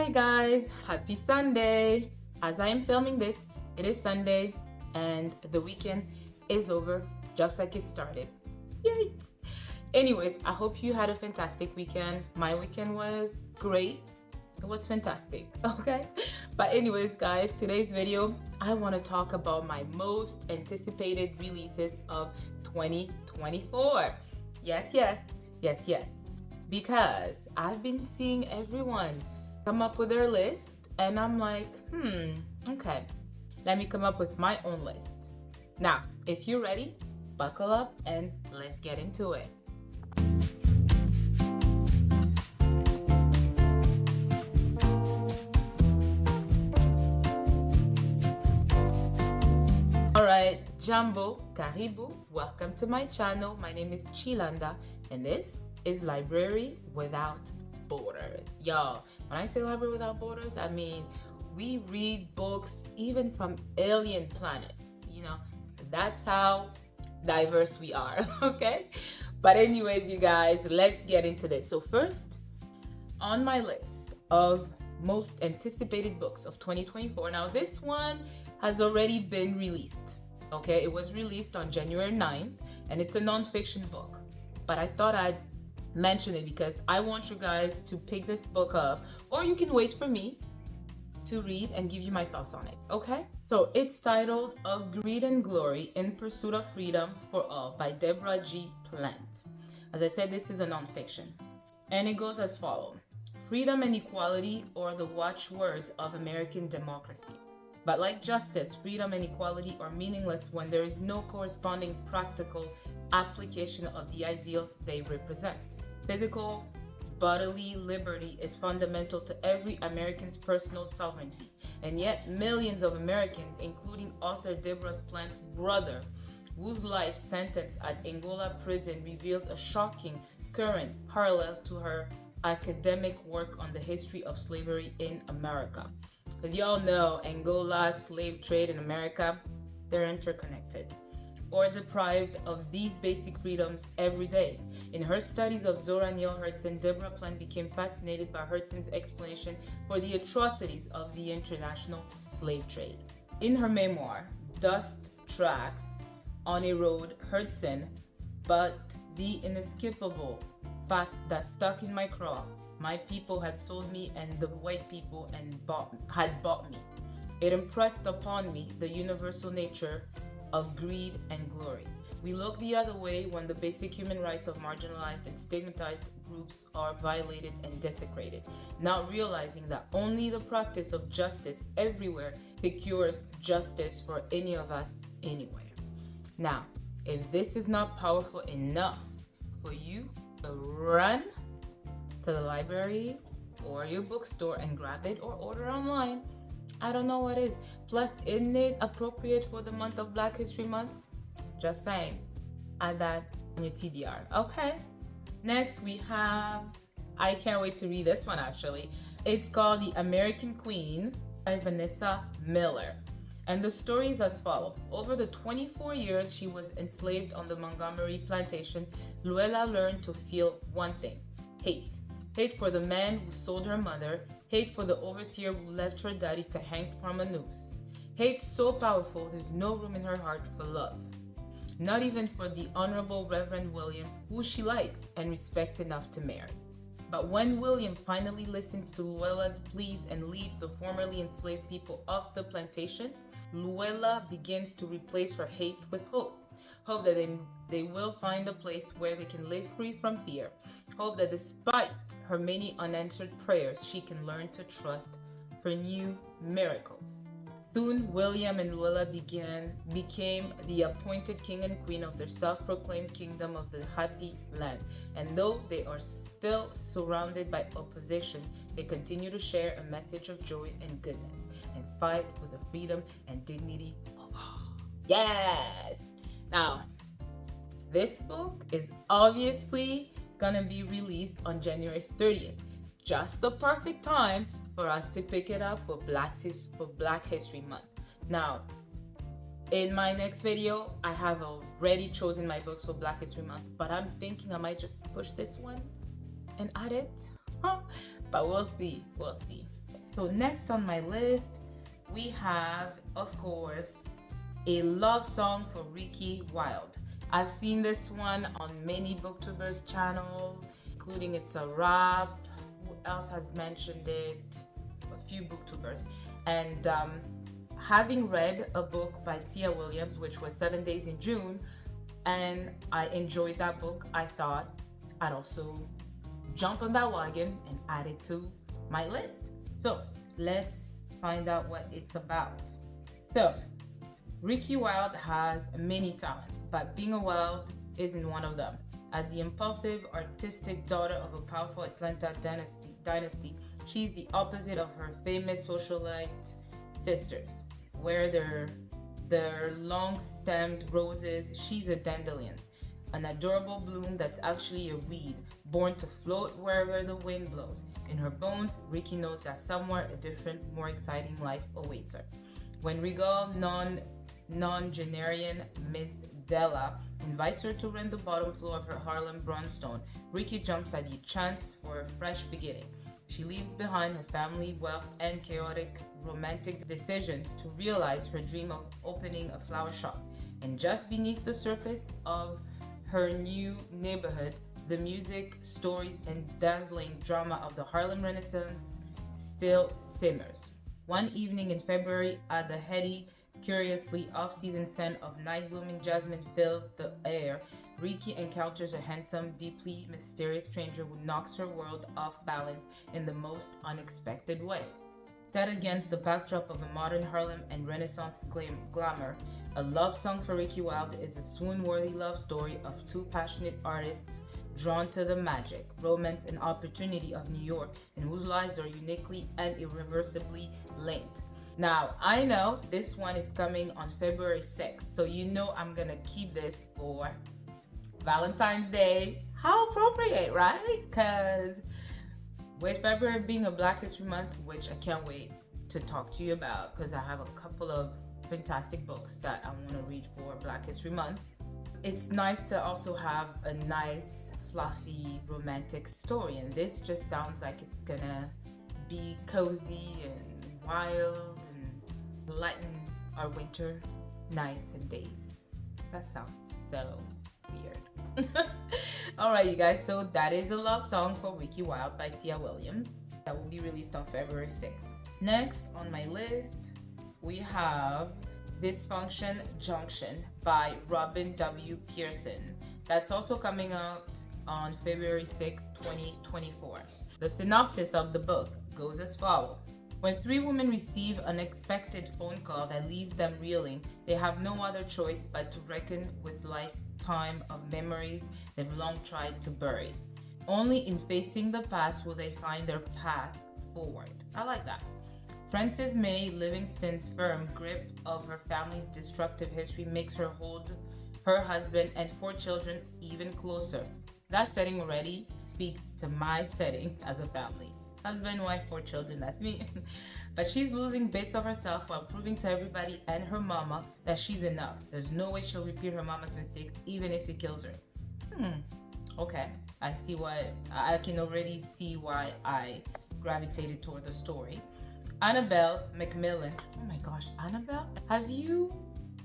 Hi guys, happy Sunday. As I am filming this, it is Sunday and the weekend is over just like it started. Yikes. Anyways, I hope you had a fantastic weekend. My weekend was great. It was fantastic, okay? But anyways, guys, today's video, I want to talk about my most anticipated releases of 2024. Yes. Because I've been seeing everyone come up with their list and I'm like, okay, let me come up with my own list. Now, if you're ready, buckle up and let's get into it. Alright, Jambo, Karibu, welcome to my channel. My name is Chilanda and this is Library Without Borders. Y'all, when I say Library Without Borders, I mean we read books even from alien planets. You know, that's how diverse we are, okay? But anyways, you guys, let's get into this. So first, on my list of most anticipated books of 2024, now this one has already been released, okay? It was released on January 9th and it's a nonfiction book, but I thought I'd mention it because I want you guys to pick this book up, or you can wait for me to read and give you my thoughts on it, okay? So it's titled Of Greed and Glory in Pursuit of Freedom for All by Deborah G. Plant. As I said, this is a nonfiction. And it goes as follows. Freedom and equality are the watchwords of American democracy. But like justice, freedom and equality are meaningless when there is no corresponding practical application of the ideals they represent. Physical, bodily liberty is fundamental to every American's personal sovereignty, and yet millions of Americans, including author Deborah Plant's brother, whose life sentence at Angola prison reveals a shocking current parallel to her academic work on the history of slavery in America. As y'all know, Angola, slave trade in America, they're interconnected, or deprived of these basic freedoms every day. In her studies of Zora Neale Hurston, Deborah Plant became fascinated by Hurston's explanation for the atrocities of the international slave trade. In her memoir, Dust Tracks on a Road, Hurston, but the inescapable fact that stuck in my craw, my people had sold me and the white people had bought me. It impressed upon me the universal nature of greed and glory. We look the other way when the basic human rights of marginalized and stigmatized groups are violated and desecrated, not realizing that only the practice of justice everywhere secures justice for any of us anywhere. Now, if this is not powerful enough for you to run to the library or your bookstore and grab it or order online, I don't know what is. Plus, isn't it appropriate for the month of Black History Month? Just saying. Add that on your TBR. Okay. Next, we have, I can't wait to read this one actually. It's called The American Queen by Vanessa Miller. And the story is as follows. Over the 24 years she was enslaved on the Montgomery plantation, Luella learned to feel one thing: hate. Hate for the man who sold her mother, hate for the overseer who left her daddy to hang from a noose. Hate so powerful there's no room in her heart for love. Not even for the Honorable Reverend William, who she likes and respects enough to marry. But when William finally listens to Luella's pleas and leads the formerly enslaved people off the plantation, Luella begins to replace her hate with hope. Hope that they will find a place where they can live free from fear. Hope that despite her many unanswered prayers, she can learn to trust for new miracles. Soon, William and Luella became the appointed king and queen of their self-proclaimed kingdom of the Happy Land. And though they are still surrounded by opposition, they continue to share a message of joy and goodness and fight for the freedom and dignity of all. Yes! Now, this book is obviously gonna be released on January 30th. Just the perfect time for us to pick it up for Black History Month. Now, in my next video, I have already chosen my books for Black History Month, but I'm thinking I might just push this one and add it. But we'll see. So next on my list, we have, of course, a love song for Ricky Wilde. I've seen this one on many booktubers channel, including It's a Rap. Who else has mentioned it? A few booktubers. And having read a book by Tia Williams, which was 7 Days in June, and I enjoyed that book, I thought I'd also jump on that wagon and add it to my list. So let's find out what it's about. So Ricky Wilde has many talents, but being a Wilde isn't one of them. As the impulsive, artistic daughter of a powerful Atlanta dynasty, she's the opposite of her famous socialite sisters. Where they're long-stemmed roses, she's a dandelion, an adorable bloom that's actually a weed, born to float wherever the wind blows. In her bones, Ricky knows that somewhere a different, more exciting life awaits her. When regal non-generian Miss Della invites her to rent the bottom floor of her Harlem brownstone, Ricky jumps at the chance for a fresh beginning. She leaves behind her family, wealth, and chaotic romantic decisions to realize her dream of opening a flower shop. And just beneath the surface of her new neighborhood, the music, stories, and dazzling drama of the Harlem Renaissance still simmers. One evening in February, at the heady, curiously off-season scent of night-blooming jasmine fills the air, Ricky encounters a handsome, deeply mysterious stranger who knocks her world off balance in the most unexpected way. Set against the backdrop of a modern Harlem and Renaissance glamour, A Love Song for Ricky Wilde is a swoon-worthy love story of two passionate artists drawn to the magic, romance, and opportunity of New York, and whose lives are uniquely and irreversibly linked. Now, I know this one is coming on February 6th, so you know I'm gonna keep this for Valentine's Day. How appropriate, right? Because with February being a Black History Month, which I can't wait to talk to you about, because I have a couple of fantastic books that I want to read for Black History Month. It's nice to also have a nice, fluffy, romantic story, and this just sounds like it's gonna be cozy and wild and lighten our winter nights and days. That sounds so weird. Alright, you guys, so that is A Love Song for Ricky Wilde by Tia Williams. That will be released on February 6th. Next on my list, we have Dysfunction Junction by Robin W. Pearson. That's also coming out on February 6, 2024. The synopsis of the book goes as follows. When three women receive an unexpected phone call that leaves them reeling, they have no other choice but to reckon with lifetime of memories they've long tried to bury. Only in facing the past will they find their path forward. I like that. Frances May Livingston's firm grip of her family's destructive history makes her hold her husband and 4 children even closer. That setting already speaks to my setting as a family. Husband, wife, 4 children, that's me. But she's losing bits of herself while proving to everybody and her mama that she's enough. There's no way she'll repeat her mama's mistakes, even if it kills her. Okay, I can already see why I gravitated toward the story. Annabelle Macmillan. Oh my gosh, Annabelle? Have you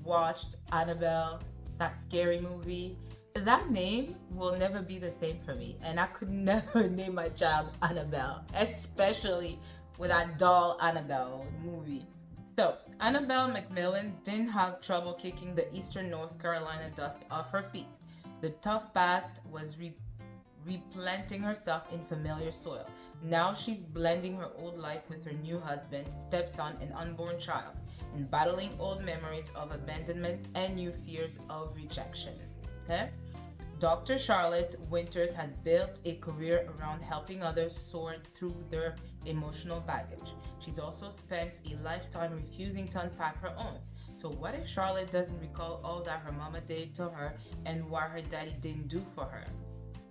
watched Annabelle, that scary movie? That name will never be the same for me, and I could never name my child Annabelle, especially with that doll Annabelle movie. So, Annabelle Macmillan didn't have trouble kicking the eastern North Carolina dust off her feet. The tough past was replanting herself in familiar soil. Now she's blending her old life with her new husband, stepson, and unborn child, and battling old memories of abandonment and new fears of rejection. Okay? Dr. Charlotte Winters has built a career around helping others sort through their emotional baggage. She's also spent a lifetime refusing to unpack her own. So what if Charlotte doesn't recall all that her mama did to her and what her daddy didn't do for her?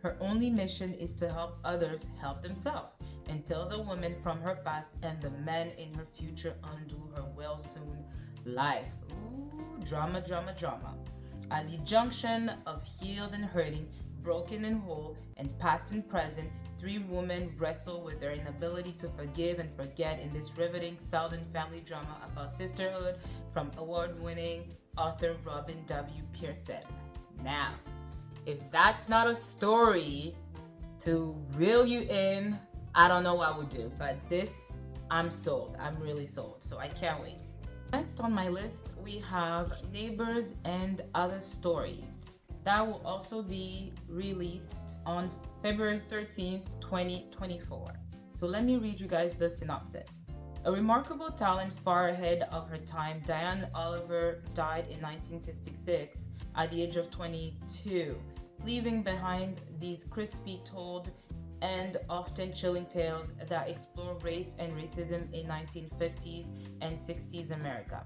Her only mission is to help others help themselves until the woman from her past and the man in her future undo her well-soon life. Ooh, drama, drama, drama. At the junction of healed and hurting, broken and whole, and past and present, three women wrestle with their inability to forgive and forget in this riveting Southern family drama about sisterhood from award-winning author Robin W. Pearson. Now, if that's not a story to reel you in, I don't know what I would do. But this, I'm sold. I'm really sold. So I can't wait. Next on my list, we have Neighbors and Other Stories. That will also be released on February 13th, 2024. So let me read you guys the synopsis. A remarkable talent far ahead of her time, Diane Oliver died in 1966 at the age of 22, leaving behind these crisply told and often chilling tales that explore race and racism in 1950s and 60s America.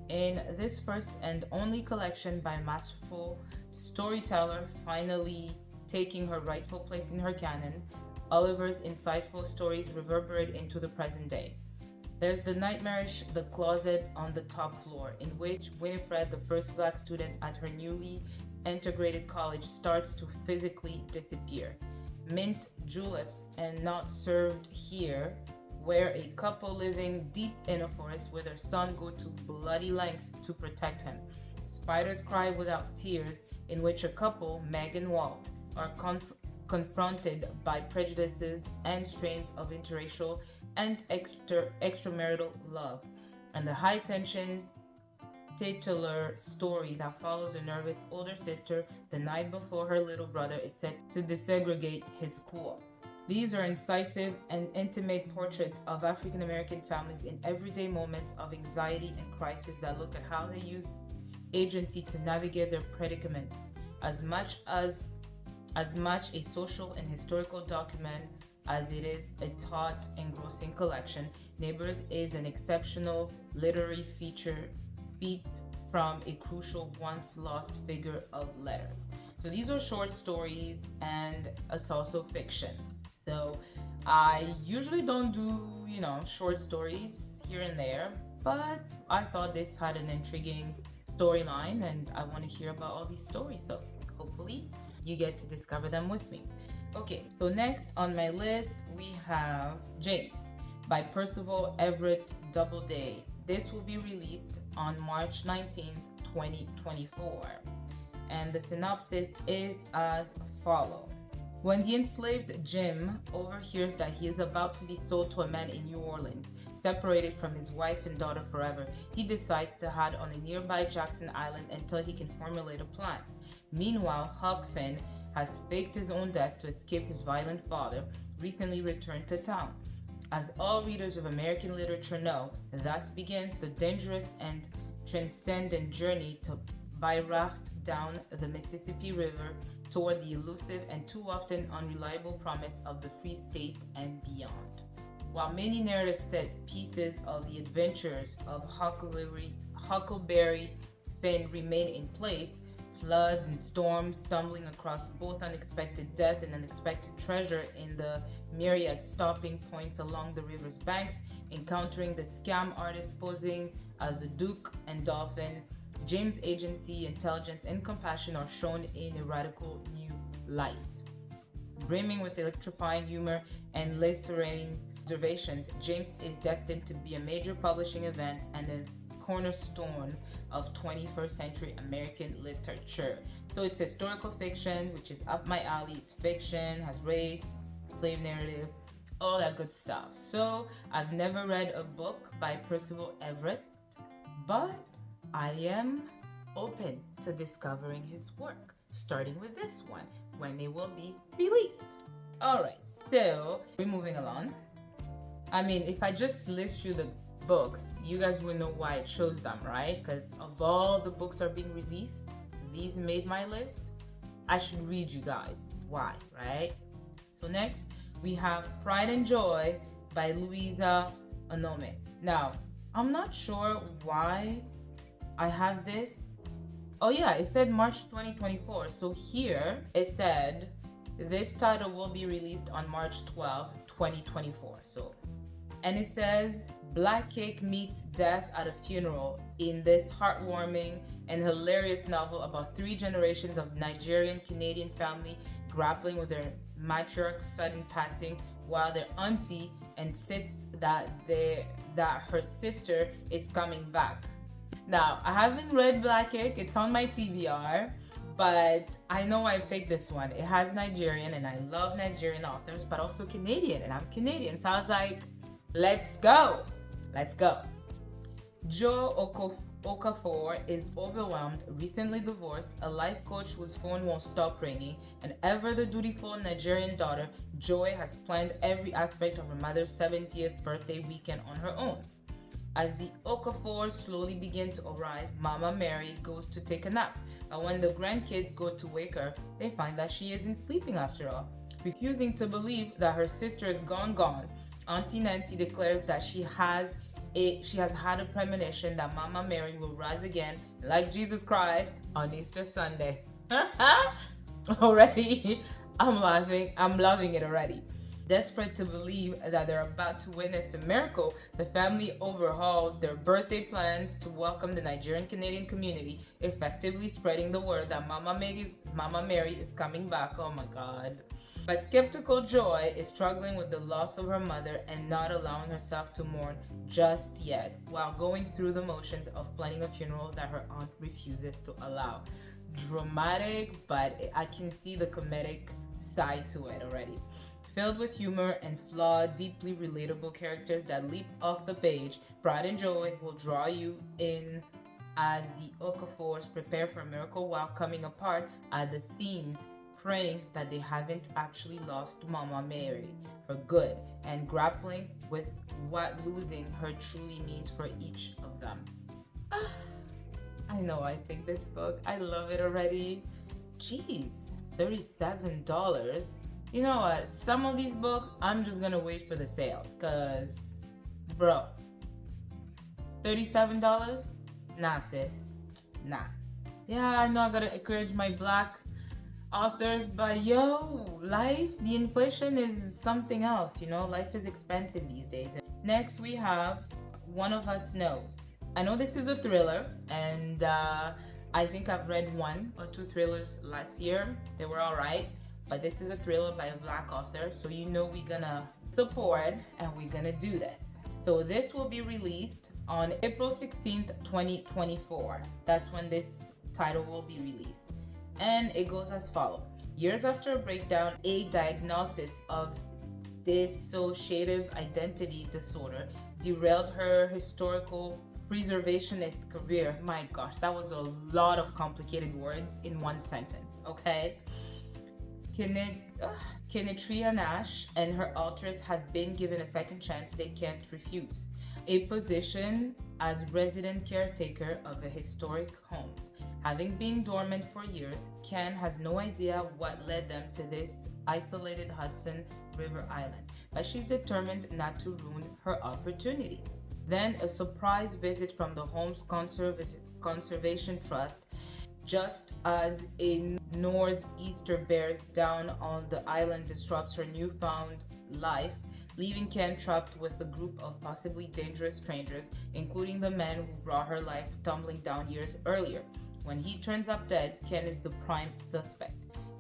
In this first and only collection by a masterful storyteller finally taking her rightful place in her canon, Oliver's insightful stories reverberate into the present day. There's the nightmarish The Closet on the Top Floor, in which Winifred, the first black student at her newly integrated college, starts to physically disappear. Mint juleps and Not Served Here, where a couple living deep in a forest with their son go to bloody lengths to protect him. Spiders Cry Without Tears, in which a couple, Meg and Walt, are confronted by prejudices and strains of interracial and extramarital love. And the high-tension titular story that follows a nervous older sister the night before her little brother is set to desegregate his school. These are incisive and intimate portraits of African American families in everyday moments of anxiety and crisis that look at how they use agency to navigate their predicaments. As much a social and historical document as it is a taut, engrossing collection, Neighbors is an exceptional literary feat from a crucial once-lost figure of letters. So these are short stories and it's also fiction. So I usually don't do, short stories here and there, but I thought this had an intriguing storyline and I want to hear about all these stories. So hopefully you get to discover them with me. Okay, so next on my list we have James by Percival Everett Doubleday. This will be released on March 19th, 2024. And the synopsis is as follows. When the enslaved Jim overhears that he is about to be sold to a man in New Orleans, separated from his wife and daughter forever, he decides to hide on a nearby Jackson Island until he can formulate a plan. Meanwhile, Huck Finn has faked his own death to escape his violent father, recently returned to town. As all readers of American literature know, thus begins the dangerous and transcendent journey by raft down the Mississippi River toward the elusive and too often unreliable promise of the Free State and beyond. While many narrative set pieces of the adventures of Huckleberry Finn remain in place, floods and storms, stumbling across both unexpected death and unexpected treasure in the myriad stopping points along the river's banks, encountering the scam artist posing as the Duke and Dolphin, James' agency, intelligence, and compassion are shown in a radical new light. Brimming with electrifying humor and lacerating observations, James is destined to be a major publishing event and a cornerstone of 21st century American literature. So it's historical fiction, which is up my alley. It's fiction, has race, slave narrative, all that good stuff. So I've never read a book by Percival Everett, but I am open to discovering his work, starting with this one when it will be released. All right, so we're moving along. I mean, if I just list you the books, you guys will know why I chose them, right? Because of all the books that are being released, these made my list. I should read you guys why, right? So next, we have Pride and Joy by Louisa Onome. Now, I'm not sure why I have this. Oh yeah, it said March 2024. So here it said this title will be released on March 12, 2024. So, and it says Black Cake meets death at a funeral in this heartwarming and hilarious novel about 3 generations of Nigerian Canadian family grappling with their matriarch's sudden passing, while their auntie insists that her sister is coming back. Now, I haven't read Black Ink. It's on my TBR, but I know I picked this one. It has Nigerian, and I love Nigerian authors, but also Canadian, and I'm Canadian. So I was like, let's go. Let's go. Joe Okafor is overwhelmed, recently divorced, a life coach whose phone won't stop ringing, and ever the dutiful Nigerian daughter, Joy has planned every aspect of her mother's 70th birthday weekend on her own. As the Okafors slowly begin to arrive, Mama Mary goes to take a nap, but when the grandkids go to wake her, they find that she isn't sleeping after all. Refusing to believe that her sister is gone, Auntie Nancy declares that she has had a premonition that Mama Mary will rise again, like Jesus Christ, on Easter Sunday. Already, I'm loving it already. Desperate to believe that they're about to witness a miracle, the family overhauls their birthday plans to welcome the Nigerian Canadian community, effectively spreading the word that Mama Mary is coming back. Oh my God. But skeptical Joy is struggling with the loss of her mother and not allowing herself to mourn just yet, while going through the motions of planning a funeral that her aunt refuses to allow. Dramatic, but I can see the comedic side to it already. Filled with humor and flawed, deeply relatable characters that leap off the page, Pride and Joy will draw you in as the Okafors prepare for a miracle while coming apart at the seams, praying that they haven't actually lost Mama Mary for good and grappling with what losing her truly means for each of them. I know I picked this book. I love it already. Jeez, $37. You know what? Some of these books, I'm just gonna wait for the sales, cause, bro, $37? Nah, sis. Nah. Yeah, I know I gotta encourage my Black authors, but yo, the inflation is something else, you know? Life is expensive these days. Next, we have One of Us Knows. I know this is a thriller, and I think I've read 1 or 2 thrillers last year. They were all right. But this is a thriller by a Black author, so you know we're gonna support and we're gonna do this. So this will be released on April 16th, 2024. That's when this title will be released. And it goes as follows. Years after a breakdown, a diagnosis of dissociative identity disorder derailed her historical preservationist career. My gosh, that was a lot of complicated words in one sentence, okay? Kenetria Nash and her alters have been given a second chance they can't refuse. A position as resident caretaker of a historic home. Having been dormant for years, Ken has no idea what led them to this isolated Hudson River island, but she's determined not to ruin her opportunity. Then a surprise visit from the home's conservation trust, just as a Norse Easter bears down on the island disrupts her newfound life, leaving Ken trapped with a group of possibly dangerous strangers, including the man who brought her life tumbling down years earlier. When he turns up dead, Ken is the prime suspect.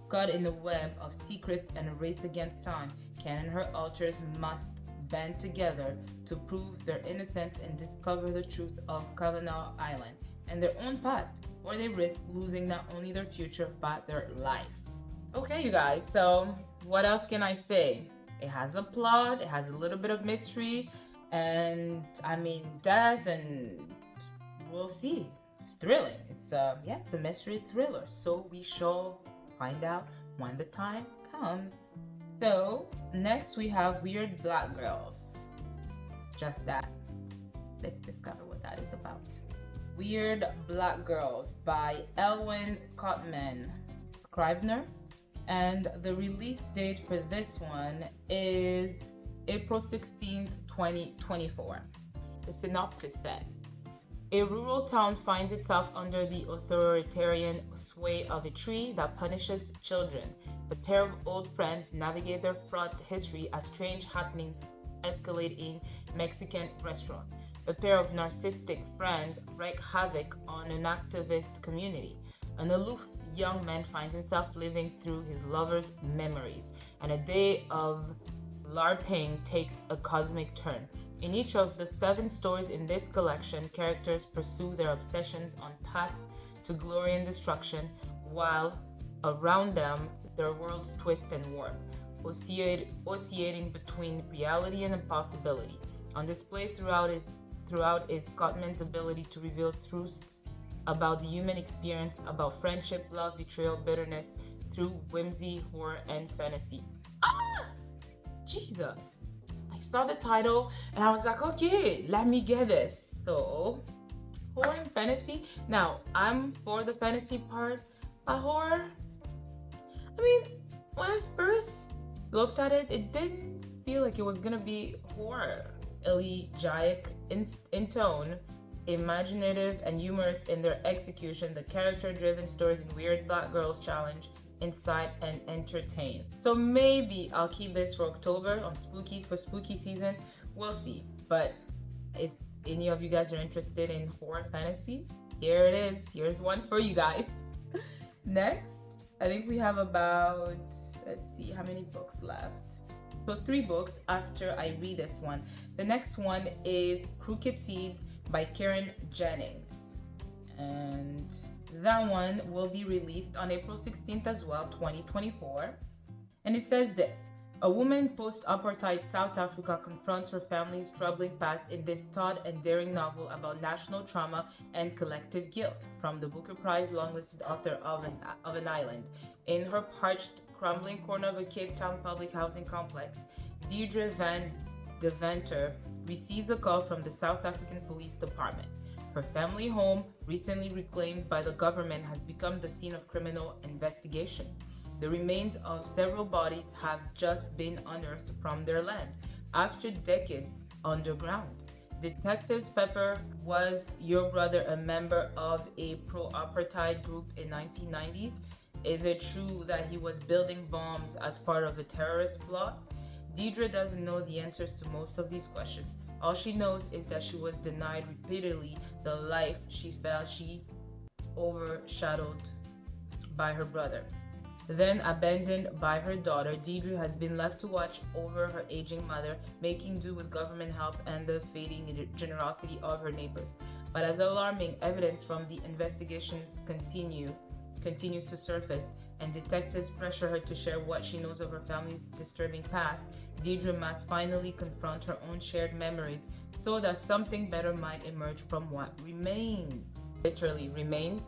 Caught in a web of secrets and a race against time, Ken and her alters must band together to prove their innocence and discover the truth of Kavanaugh Island and their own past, or they risk losing not only their future but their life. Okay, you guys, so what else can I say? It has a plot, it has a little bit of mystery, and death, and we'll see. It's thrilling. It's a mystery thriller, so we shall find out when the time comes. So next we have Weird Black Girls. Just that. Let's discover what that is about. Weird Black Girls by Elwyn Cotman Scribner, and the release date for this one is April 16th, 2024. The synopsis says, a rural town finds itself under the authoritarian sway of a tree that punishes children. A pair of old friends navigate their fraught history as strange happenings escalate in Mexican restaurant. A pair of narcissistic friends wreak havoc on an activist community. An aloof young man finds himself living through his lover's memories, and a day of LARPing takes a cosmic turn. In each of the 7 stories in this collection, characters pursue their obsessions on path to glory and destruction, while around them their worlds twist and warp, oscillating between reality and impossibility. On display throughout is Scottman's ability to reveal truths about the human experience, about friendship, love, betrayal, bitterness, through whimsy, horror, and fantasy. Jesus. I saw the title and I was like, okay, let me get this. So, horror and fantasy. Now, I'm for the fantasy part. Horror, I mean, when I first looked at it, it didn't feel like it was gonna be horror. Elegiac in tone, imaginative and humorous in their execution, the character-driven stories in Weird Black Girls Challenge incite and entertain. So maybe I'll keep this for October on spooky season. We'll see. But if any of you guys are interested in horror fantasy, here it is. Here's one for you guys. Next, I think we have about, let's see, how many books left? So 3 books after I read this one. The next one is Crooked Seeds by Karen Jennings. And that one will be released on April 16th as well, 2024. And it says this: a woman in post-apartheid South Africa confronts her family's troubling past in this taut and daring novel about national trauma and collective guilt. From the Booker Prize longlisted author of an island. In her parched, crumbling corner of a Cape Town public housing complex, Deirdre Van Deventer receives a call from the South African Police Department. Her family home, recently reclaimed by the government, has become the scene of criminal investigation. The remains of several bodies have just been unearthed from their land after decades underground. Detectives Pepper, was your brother a member of a pro-apartheid group in 1990s? Is it true that he was building bombs as part of a terrorist plot? Deirdre doesn't know the answers to most of these questions. All she knows is that she was denied repeatedly the life she felt she overshadowed by her brother. Then abandoned by her daughter, Deirdre has been left to watch over her aging mother, making do with government help and the fading generosity of her neighbors. But as alarming evidence from the investigations continues to surface, and detectives pressure her to share what she knows of her family's disturbing past, Deirdre must finally confront her own shared memories so that something better might emerge from what remains. Literally, remains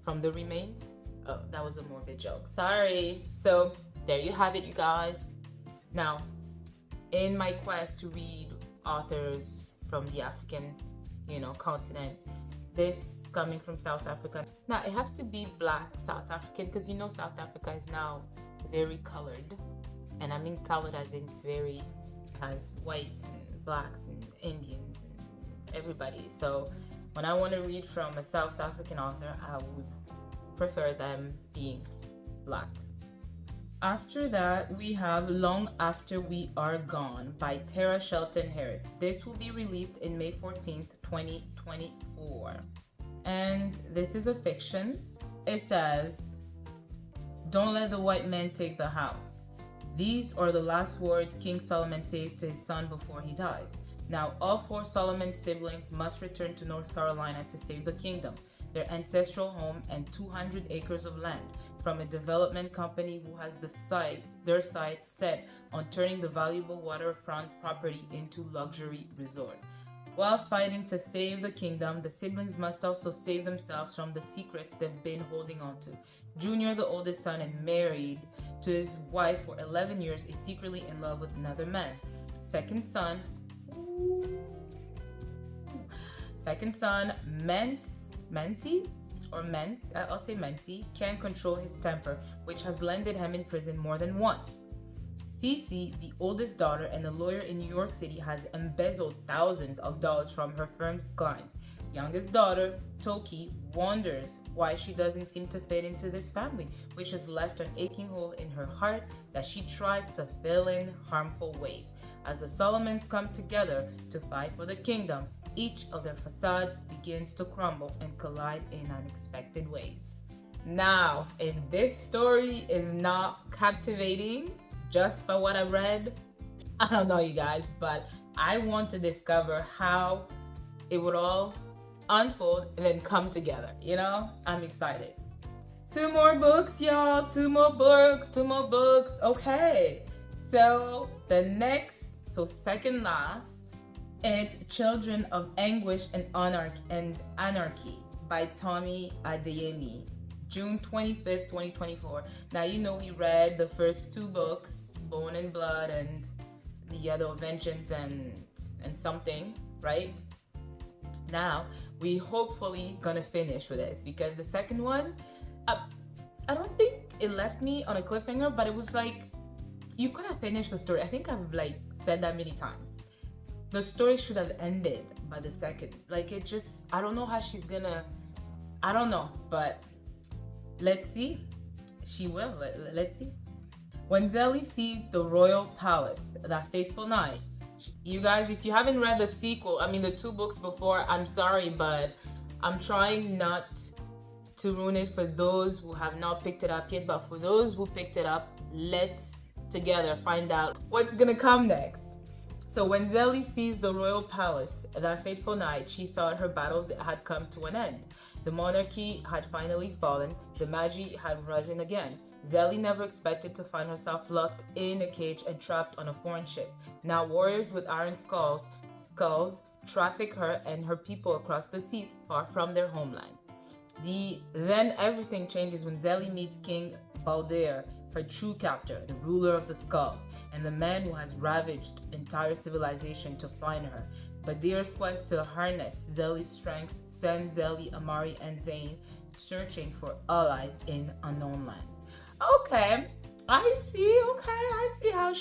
from the remains. Oh, that was a morbid joke. Sorry. So there you have it, you guys. Now, in my quest to read authors from the African, continent, this coming from South Africa. Now, it has to be Black South African because South Africa is now very colored. And I mean colored as in has whites and blacks and Indians and everybody. So when I want to read from a South African author, I would prefer them being Black. After that, we have Long After We Are Gone by Tara Shelton Harris. This will be released in May 14th, 2024. And this is a fiction. It says, "Don't let the white man take the house. These are the last words King Solomon says to his son before he dies. Now, all 4 Solomon's siblings must return to North Carolina to save the kingdom, their ancestral home and 200 acres of land, from a development company who has their sights set on turning the valuable waterfront property into luxury resort. While fighting to save the kingdom, the siblings must also save themselves from the secrets they've been holding on to. Junior, the oldest son and married to his wife for 11 years, is secretly in love with another man. Second son, Mency, can't control his temper, which has landed him in prison more than once. Cece, the oldest daughter and a lawyer in New York City, has embezzled thousands of dollars from her firm's clients. Youngest daughter, Toki, wonders why she doesn't seem to fit into this family, which has left an aching hole in her heart that she tries to fill in harmful ways. As the Solomons come together to fight for the kingdom, each of their facades begins to crumble and collide in unexpected ways." Now, if this story is not captivating just by what I read, I don't know, you guys, but I want to discover how it would all unfold and then come together. You know, I'm excited. 2 more books, y'all. 2 more books. 2 more books. Okay. So the next, second last, it's Children of Anguish and Anarchy by Tommy Adeyemi. June 25th, 2024. Now, you know, we read the first 2 books, Bone and Blood and the other Vengeance and something, right? Now, we hopefully gonna finish with this because the second one, I don't think it left me on a cliffhanger, but it was like, you could have finished the story. I think I've like said that many times. The story should have ended by the second. Like, it just, I don't know how she's gonna, I don't know, but let's see. She will. Let's see. When Zelly sees the royal palace that fateful night, you guys, if you haven't read the sequel, I mean the 2 books before, I'm sorry, but I'm trying not to ruin it for those who have not picked it up yet. But for those who picked it up, let's together find out what's gonna come next. So when Zelly sees the royal palace that fateful night, she thought her battles had come to an end. The monarchy had finally fallen. The Magi had risen again. Zelly never expected to find herself locked in a cage and trapped on a foreign ship. Now warriors with iron skulls traffic her and her people across the seas, far from their homeland. Then everything changes when Zelly meets King Baldair, her true captor, the ruler of the skulls, and the man who has ravaged entire civilization to find her. Baldair's quest to harness Zelly's strength sends Zelly, Amari, and Zane searching for allies in unknown lands. Okay, I see. Okay, I see how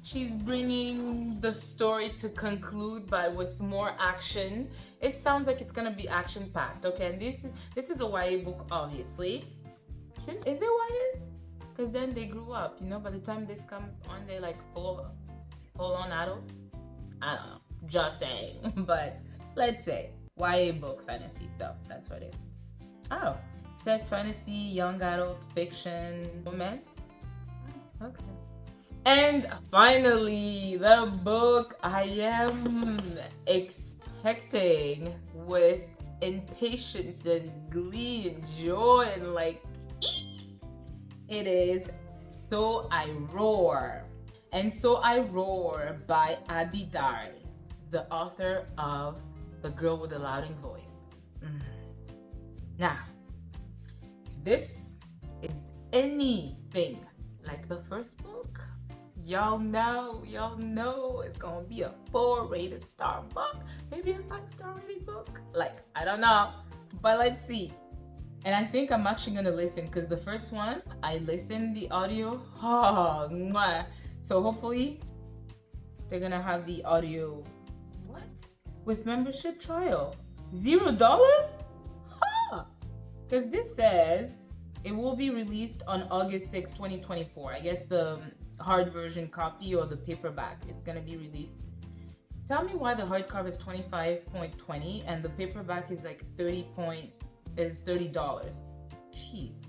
she's bringing the story to conclude, but with more action. It sounds like it's gonna be action packed. Okay, and this is a YA book, obviously. Is it YA? Because then they grew up, you know. By the time this come on, they're like full on adults. I don't know. Just saying. But let's say YA book, fantasy. So that's what it is. Oh. Says fantasy, young adult, fiction, romance. Okay. And finally, the book I am expecting with impatience and glee and joy and like, it is So I Roar. And So I Roar by Abby Dari, the author of The Girl with the Louding Voice. Now, this is anything like the first book, y'all know it's gonna be a 4 rated star book, maybe a 5-star rated book. Like, I don't know, but let's see. And I think I'm actually gonna listen because the first one I listened the audio. Oh, mwah. So hopefully they're gonna have the audio. What? With membership trial, $0? Because this says it will be released on August 6, 2024. I guess the hard version copy or the paperback is going to be released. Tell me why the hardcover is $25.20 and the paperback is like $30. Jeez.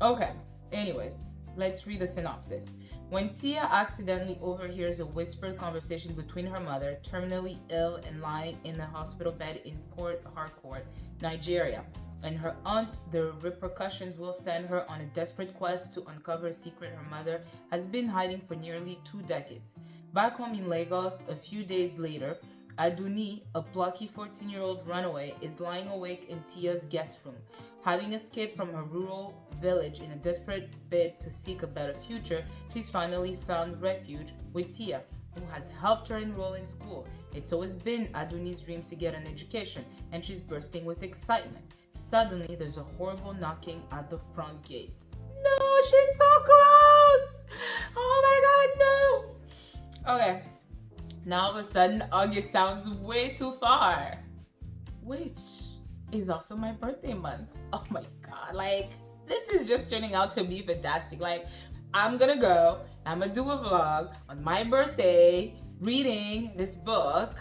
Okay, anyways, let's read the synopsis. When Tia accidentally overhears a whispered conversation between her mother, terminally ill and lying in a hospital bed in Port Harcourt, Nigeria, and her aunt, the repercussions will send her on a desperate quest to uncover a secret her mother has been hiding for nearly 2 decades. Back home in Lagos, a few days later, Aduni, a plucky 14-year-old runaway, is lying awake in Tia's guest room. Having escaped from her rural village in a desperate bid to seek a better future, she's finally found refuge with Tia, who has helped her enroll in school. It's always been Aduni's dream to get an education, and she's bursting with excitement. Suddenly, there's a horrible knocking at the front gate. No, she's so close! Oh my god, no! Okay. Now all of a sudden, August sounds way too far. Which is also my birthday month. Oh my god, like, this is just turning out to be fantastic. Like, I'm gonna do a vlog on my birthday, reading this book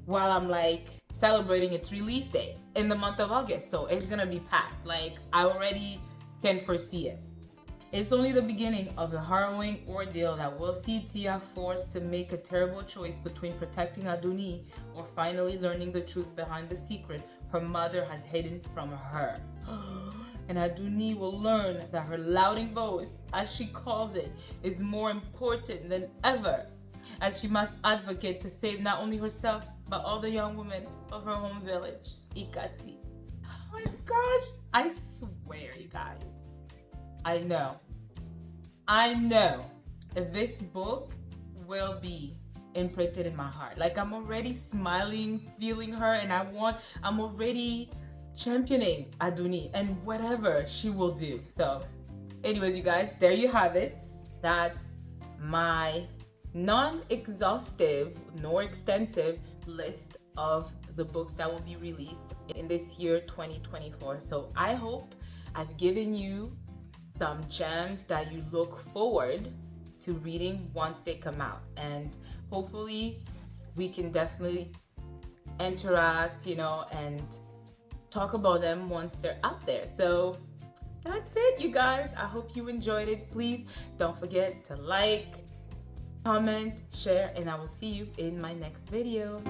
while I'm like celebrating its release date in the month of August. So it's gonna be packed. Like, I already can foresee it. It's only the beginning of a harrowing ordeal that will see Tia forced to make a terrible choice between protecting Aduni or finally learning the truth behind the secret her mother has hidden from her. And Aduni will learn that her lauding voice, as she calls it, is more important than ever, as she must advocate to save not only herself, but all the young women of her home village, Ikati. Oh my gosh, I swear, you guys. I know this book will be imprinted in my heart. Like, I'm already smiling, feeling her, and I'm already championing Aduni and whatever she will do. So anyways, you guys, there you have it. That's my non-exhaustive nor extensive list of the books that will be released in this year 2024. So I hope I've given you some gems that you look forward to reading once they come out, and hopefully we can definitely interact, and talk about them once they're out there. So that's it, you guys. I hope you enjoyed it. Please don't forget to like, comment, share, and I will see you in my next video.